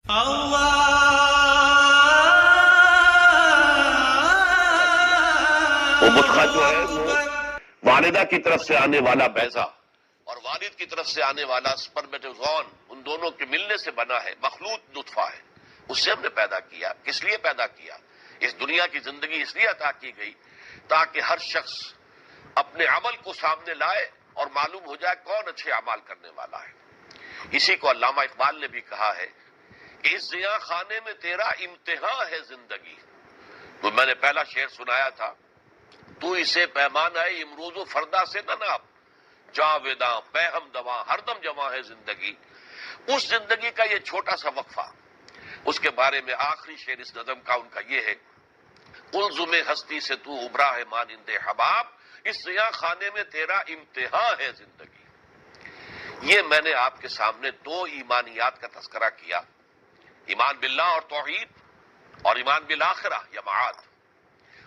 وہ مدخل جو ہے وہ والدہ کی طرف سے آنے والا بیضہ اور والد کی طرف سے آنے والا سپرمیٹوزوان، ان دونوں کے ملنے سے بنا ہے، مخلوط نطفہ ہے. اس سے ہم نے پیدا کیا. کس لیے پیدا کیا؟ اس دنیا کی زندگی اس لیے عطا کی گئی تاکہ ہر شخص اپنے عمل کو سامنے لائے اور معلوم ہو جائے کون اچھے اعمال کرنے والا ہے. اسی کو علامہ اقبال نے بھی کہا ہے کہ اس زیاں خانے میں تیرا امتحان ہے زندگی. تو میں نے پہلا شعر سنایا تھا، تو اسے پیمانہ امروز و فردا سے نہ ناپ، جاویداں بے ہم دواں ہر دم جمع ہے زندگی. اس زندگی کا یہ چھوٹا سا وقفہ، اس کے بارے میں آخری شعر اس نظم کا ان کا یہ ہے، قلزم ہستی سے تو ابھرا ہے مانند حباب، اس زیاں خانے میں تیرا امتحان ہے زندگی. یہ میں نے آپ کے سامنے دو ایمانیات کا تذکرہ کیا، ایمان باللہ اور توحید، اور ایمان بالآخرہ یا معاد.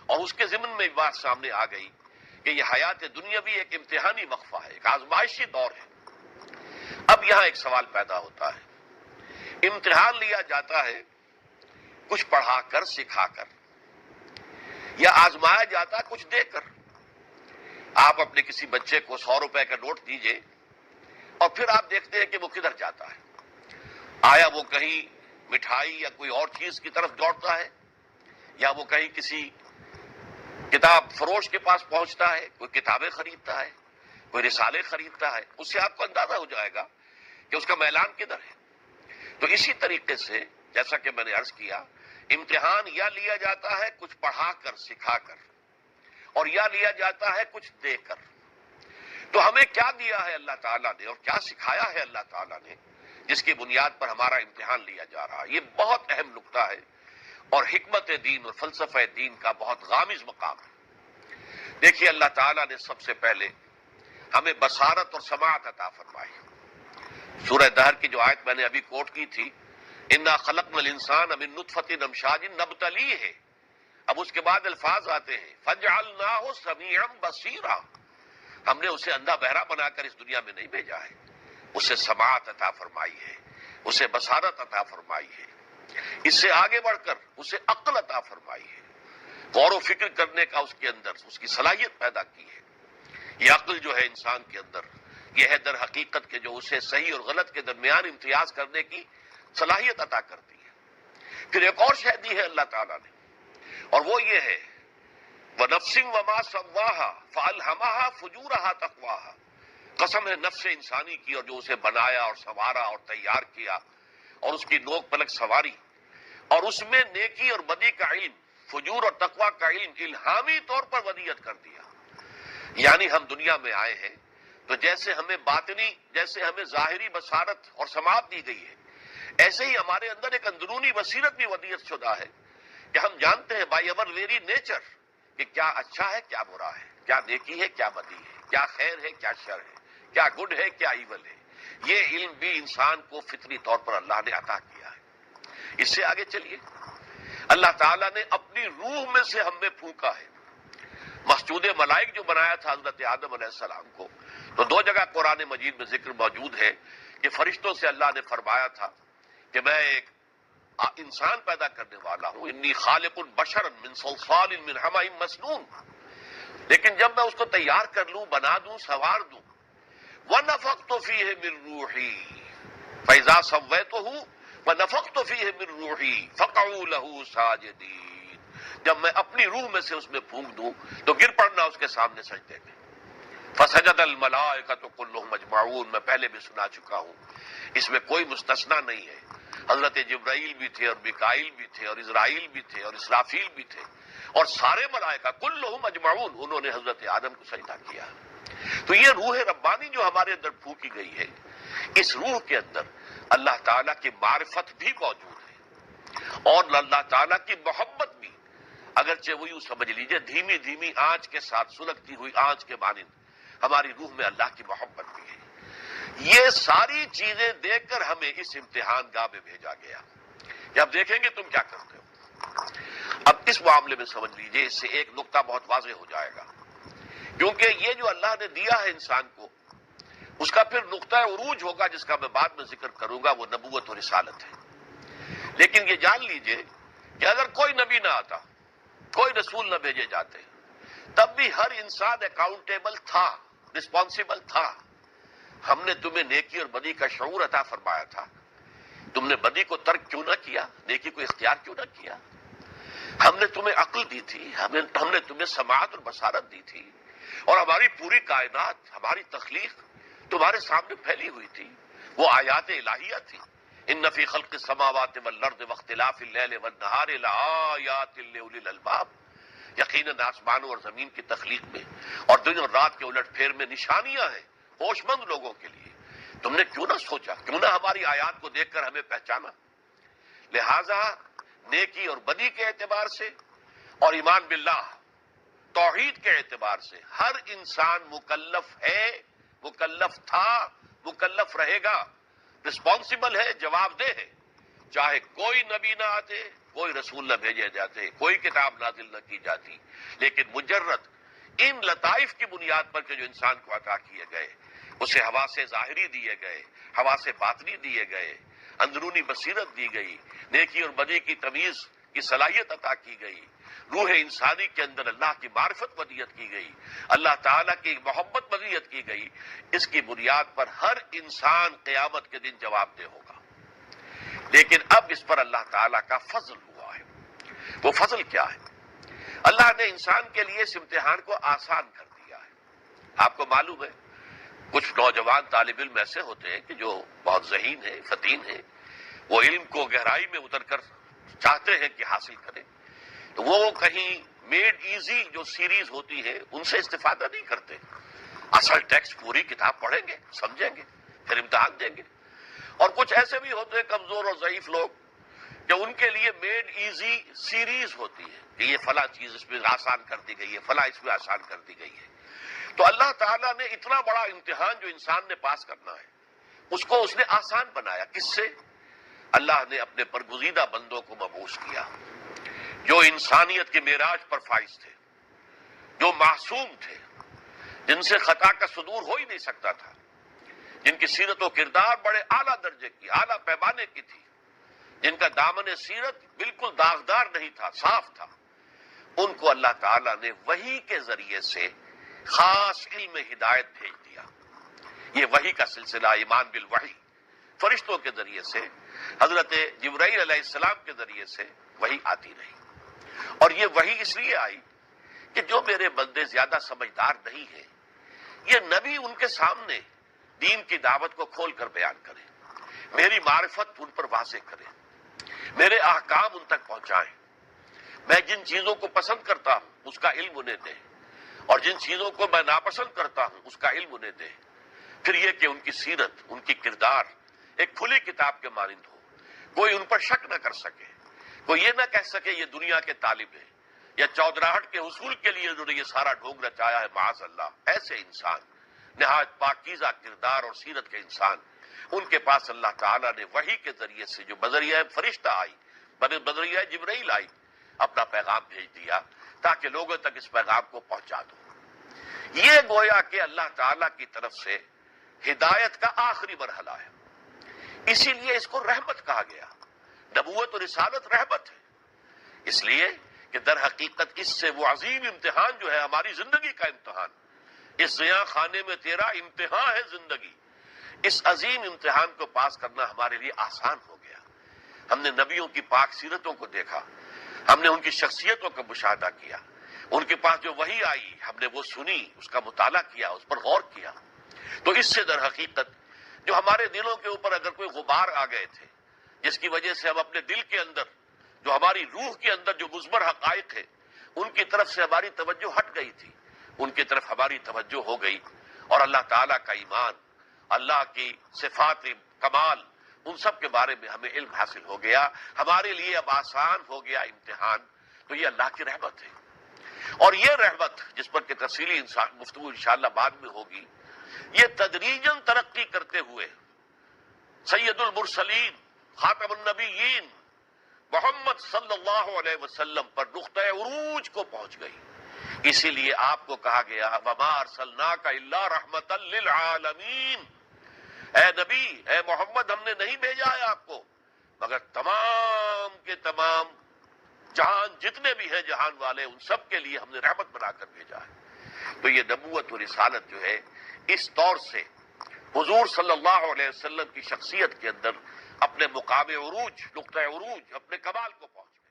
اور اس کے ضمن میں بات سامنے آ گئی کہ یہ حیات دنیاوی ایک امتحانی وقفہ ہے، ایک آزمائشی دور ہے. اب یہاں ایک سوال پیدا ہوتا ہے، امتحان لیا جاتا ہے کچھ پڑھا کر سکھا کر، یا آزمایا جاتا ہے کچھ دے کر. آپ اپنے کسی بچے کو 100 روپے کا نوٹ دیجئے اور پھر آپ دیکھتے ہیں کہ وہ کدھر جاتا ہے. آیا وہ کہیں مٹھائی یا کوئی اور چیز کی طرف دوڑتا ہے، یا وہ کہیں کسی کتاب فروش کے پاس پہنچتا ہے، کوئی کتابیں خریدتا ہے، کوئی رسالے خریدتا ہے. اس سے آپ کو اندازہ ہو جائے گا کہ اس کا میلان کدھر ہے. تو اسی طریقے سے جیسا کہ میں نے عرض کیا، امتحان یا لیا جاتا ہے کچھ پڑھا کر سکھا کر، اور یا لیا جاتا ہے کچھ دے کر. تو ہمیں کیا دیا ہے اللہ تعالیٰ نے اور کیا سکھایا ہے اللہ تعالیٰ نے جس کی بنیاد پر ہمارا امتحان لیا جا رہا ہے؟ یہ بہت اہم نقطہ ہے اور حکمت دین اور فلسفہ دین کا بہت غامض مقام ہے. دیکھیے، اللہ تعالیٰ نے سب سے پہلے ہمیں بصارت اور سماعت عطا فرمائی. سورہ دہر کی جو آیت میں نے ابھی کوٹ کی تھی، انا خلقنا الانسان من نطفۃ امشاج نبتلیہ، اب اس کے بعد الفاظ آتے ہیں فجعلناہ سمیعا بصیرا. ہم نے اسے اندھا بہرا بنا کر اس دنیا میں نہیں بھیجا ہے، اسے سماعت عطا فرمائی ہے، اسے بصارت عطا فرمائی ہے، اس سے آگے بڑھ کر اسے عقل عطا فرمائی ہے، غور و فکر کرنے کا اس کے اندر اس کی صلاحیت پیدا کی ہے. یہ عقل جو ہے انسان کے اندر، یہ ہے در حقیقت کہ جو اسے صحیح اور غلط کے درمیان امتیاز کرنے کی صلاحیت عطا کرتی ہے. پھر ایک اور شے دی ہے اللہ تعالیٰ نے، اور وہ یہ ہے وَنَفْسٍ وَمَا سَوَّاهَا فَأَلْهَمَهَا فُجُورَهَا تَقْوَاهَا. قسم ہے نفس انسانی کی اور جو اسے بنایا اور سنوارا اور تیار کیا اور اس کی نوک پلک سواری، اور اس میں نیکی اور بدی کا علم، فجور اور تقوی کا علم الہامی طور پر ودیت کر دیا. یعنی ہم دنیا میں آئے ہیں تو جیسے ہمیں باطنی، جیسے ہمیں ظاہری بصارت اور سماعت دی گئی ہے، ایسے ہی ہمارے اندر ایک اندرونی بصیرت بھی ودیت شدہ ہے کہ ہم جانتے ہیں بائی اوور ویری نیچر کہ کیا اچھا ہے کیا برا ہے، کیا نیکی ہے کیا بدی ہے، کیا خیر ہے کیا شر ہے، کیا گڈ ہے کیا ایول ہے. یہ علم بھی انسان کو فطری طور پر اللہ نے عطا کیا ہے. اس سے آگے چلیے، اللہ تعالیٰ نے اپنی روح میں سے ہم میں پھونکا ہے. مسجود ملائک جو بنایا تھا حضرت آدم علیہ السلام کو، تو دو جگہ قرآن مجید میں ذکر موجود ہے کہ فرشتوں سے اللہ نے فرمایا تھا کہ میں ایک انسان پیدا کرنے والا ہوں، انی خالق بشرا من صلصال من حمأ مسنون. لیکن جب میں اس کو تیار کر لوں، بنا دوں، سنوار دوں، وَنَفَخْتُ فِيهِ مِن رُّوحِي فَإِذَا سَوَّيْتُهُ وَنَفَخْتُ فِيهِ مِن رُّوحِي فَقَعُوا لَهُ سَاجِدِينَ. جب میں اپنی روح میں سے اس میں پھونک دوں تو گر پڑنا اس کے سامنے سجدے میں. فَسَجَدَ الْمَلَائِكَةُ كُلُّهُمْ أَجْمَعُونَ. میں پہلے بھی سنا چکا ہوں، اس میں کوئی مستثنا نہیں ہے. حضرت جبرائیل بھی تھے اور میکائیل بھی تھے اور اسرائیل بھی تھے اور اسرافیل بھی تھے، اور سارے ملائکہ کلہم اجمعون انہوں نے حضرت آدم کو سجدہ کیا. تو یہ روح ربانی جو ہمارے اندر پھونکی گئی ہے، اس روح کے اندر اللہ تعالیٰ کی معرفت بھی موجود ہے اور اللہ تعالیٰ کی محبت بھی. اگرچہ وہ یوں سمجھ لیجئے دھیمی دھیمی آنچ کے ساتھ سلگتی ہوئی آنچ کے مانند ہماری روح میں اللہ کی محبت بھی ہے. یہ ساری چیزیں دیکھ کر ہمیں اس امتحان گاہ میں بھیجا گیا کہ اب دیکھیں گے تم کیا کرتے ہو. اب اس معاملے میں سمجھ لیجئے، اس سے ایک نقطہ بہت واضح ہو جائے گا، کیونکہ یہ جو اللہ نے دیا ہے انسان کو، اس کا پھر نقطہ عروج ہوگا جس کا میں بعد میں ذکر کروں گا، وہ نبوت اور رسالت ہے. لیکن یہ جان لیجئے کہ اگر کوئی نبی نہ آتا، کوئی رسول نہ بھیجے جاتے، تب بھی ہر انسان اکاؤنٹیبل تھا، رسپانسیبل تھا۔ ہم نے تمہیں نیکی اور بدی کا شعور عطا فرمایا تھا، تم نے بدی کو ترک کیوں نہ کیا، نیکی کو اختیار کیوں نہ کیا؟ ہم نے تمہیں عقل دی تھی، ہم نے تمہیں سماعت اور بصارت دی تھی، اور ہماری پوری کائنات، ہماری تخلیق تمہارے سامنے پھیلی ہوئی تھی، وہ آیات الہیہ تھی۔ ان فی خلق السماوات والارض واختلاف اللیل والنہار لآیات لأولی الالباب، یقیناً آسمانوں اور زمین کی تخلیق میں اور دن اور رات کے الٹ پھیر میں نشانیاں ہیں ہوش مند لوگوں کے لیے۔ تم نے کیوں نہ سوچا، کیوں نہ ہماری آیات کو دیکھ کر ہمیں پہچانا؟ لہذا نیکی اور بدی کے اعتبار سے اور ایمان باللہ، توحید کے اعتبار سے ہر انسان مکلف ہے، مکلف تھا، مکلف رہے گا، رسپانسیبل ہے، جواب دہ ہے، چاہے کوئی نبی نہ آتے، کوئی رسول نہ بھیجے جاتے، کوئی کتاب نازل نہ کی جاتی، لیکن مجرد ان لطائف کی بنیاد پر کہ جو انسان کو عطا کیے گئے، اسے حواس ظاہری دیے گئے، حواس باطنی دیے گئے، اندرونی بصیرت دی گئی، نیکی اور بدی کی تمیز کی صلاحیت عطا کی گئی، روح انسانی کے اندر اللہ کی معرفت ودیت کی گئی، اللہ تعالیٰ کی محبت ودیت کی گئی، اس کی بنیاد پر ہر انسان قیامت کے دن جواب دہ ہوگا۔ لیکن اب اس پر اللہ تعالیٰ کا فضل ہوا ہے۔ وہ فضل کیا ہے؟ اللہ نے انسان کے لیے اس امتحان کو آسان کر دیا ہے۔ آپ کو معلوم ہے کچھ نوجوان طالب علم ایسے ہوتے ہیں کہ جو بہت ذہین ہیں، فطین ہیں، وہ علم کو گہرائی میں اتر کر چاہتے ہیں کہ حاصل کریں، تو وہ کہیں میڈ ایزی جو سیریز ہوتی ہے ان سے استفادہ نہیں کرتے، اصل ٹیکسٹ پوری کتاب پڑھیں گے، سمجھیں گے، پھر امتحان دیں گے۔ اور کچھ ایسے بھی ہوتے ہیں کمزور اور ضعیف لوگ کہ ان کے لیے میڈ ایزی سیریز ہوتی ہے کہ یہ فلاں چیز اس میں آسان کر دی گئی ہے، فلاں اس میں آسان کر دی گئی ہے۔ تو اللہ تعالیٰ نے اتنا بڑا امتحان جو انسان نے پاس کرنا ہے اس کو اس نے آسان بنایا۔ کس سے؟ اللہ نے اپنے برگزیدہ بندوں کو مبعوث کیا جو انسانیت کے معراج پر فائز تھے، جو معصوم تھے، جن سے خطا کا صدور ہو ہی نہیں سکتا تھا، جن کی سیرت و کردار بڑے اعلیٰ درجے کی، اعلیٰ پیمانے کی تھی، جن کا دامن سیرت بالکل داغدار نہیں تھا، صاف تھا، ان کو اللہ تعالیٰ نے وحی کے ذریعے سے خاص علم ہدایت بھیج دیا۔ یہ وحی کا سلسلہ ایمان بالوحی، فرشتوں کے ذریعے سے، حضرت جبرائیل علیہ السلام کے ذریعے سے وحی آتی رہی۔ اور یہ وحی اس لیے آئی کہ جو میرے بندے زیادہ سمجھدار نہیں ہیں، یہ نبی ان کے سامنے دین کی دعوت کو کھول کر بیان کرے، میری معرفت ان پر واضح کرے، میرے احکام ان تک پہنچائیں، میں جن چیزوں کو پسند کرتا ہوں اس کا علم انہیں دیں، اور جن چیزوں کو میں ناپسند کرتا ہوں اس کا علم انہیں دیں۔ پھر یہ کہ ان کی سیرت، ان کی کردار ایک کھلی کتاب کے مانند ہو، کوئی ان پر شک نہ کر سکے، کوئی یہ نہ کہہ سکے یہ دنیا کے طالب ہیں یا چودراہٹ کے حصول کے لیے انہوں نے یہ سارا ڈھونگ رچایا ہے، معاذ اللہ۔ ایسے انسان، نہایت پاکیزہ کردار اور سیرت کے انسان، ان کے پاس اللہ تعالیٰ نے وحی کے ذریعے سے جو بذریعہ فرشتہ آئی، بذریعہ جبرائیل آئی، اپنا پیغام بھیج دیا تاکہ لوگوں تک اس پیغام کو پہنچا دو۔ یہ گویا کہ اللہ تعالیٰ کی طرف سے ہدایت کا آخری مرحلہ ہے، اسی لیے اس کو رحمت کہا گیا۔ نبوت اور رسالت رحمت ہے، اس لیے کہ در حقیقت اس سے وہ عظیم امتحان جو ہے ہماری زندگی کا امتحان، اس زیاں خانے میں تیرا امتحان ہے زندگی، اس عظیم امتحان کو پاس کرنا ہمارے لیے آسان ہو گیا۔ ہم نے نبیوں کی پاک سیرتوں کو دیکھا، ہم نے ان کی شخصیتوں کا مشاہدہ کیا، ان کے پاس جو وحی آئی ہم نے وہ سنی، اس کا مطالعہ کیا، اس پر غور کیا۔ تو اس سے در حقیقت جو ہمارے دلوں کے اوپر اگر کوئی غبار آ گئے تھے جس کی وجہ سے ہم اپنے دل کے اندر، جو ہماری روح کے اندر جو مثبت حقائق ہے ان کی طرف سے ہماری توجہ ہٹ گئی تھی، ان کی طرف ہماری توجہ ہو گئی، اور اللہ تعالیٰ کا ایمان، اللہ کی صفات کمال، ان سب کے بارے میں ہمیں علم حاصل ہو گیا، ہمارے لیے اب آسان ہو گیا امتحان۔ تو یہ اللہ کی رحمت ہے، اور یہ رحمت جس پر کہ تفصیلی گفتگو انشاءاللہ بعد میں ہوگی، یہ تدریجاً ترقی کرتے ہوئے سید المرسلین، خاتم النبیین محمد صلی اللہ علیہ وسلم پر نقطہ عروج کو پہنچ گئی۔ اسی لیے آپ کو کہا گیا وَمَا أَرْسَلْنَاكَ إِلَّا رَحْمَةً لِلْعَالَمِينَ، اے نبی، اے محمد، ہم نے نہیں بھیجا ہے آپ کو مگر تمام تمام جہان جتنے بھی ہیں جہان والے ان سب کے لیے ہم نے رحمت بنا کر بھیجا ہے۔ تو یہ نبوت اور رسالت جو ہے اس طور سے حضور صلی اللہ علیہ وسلم کی شخصیت کے اندر اپنے مقام عروج، نقطہ عروج، اپنے کمال کو پہنچ گئی۔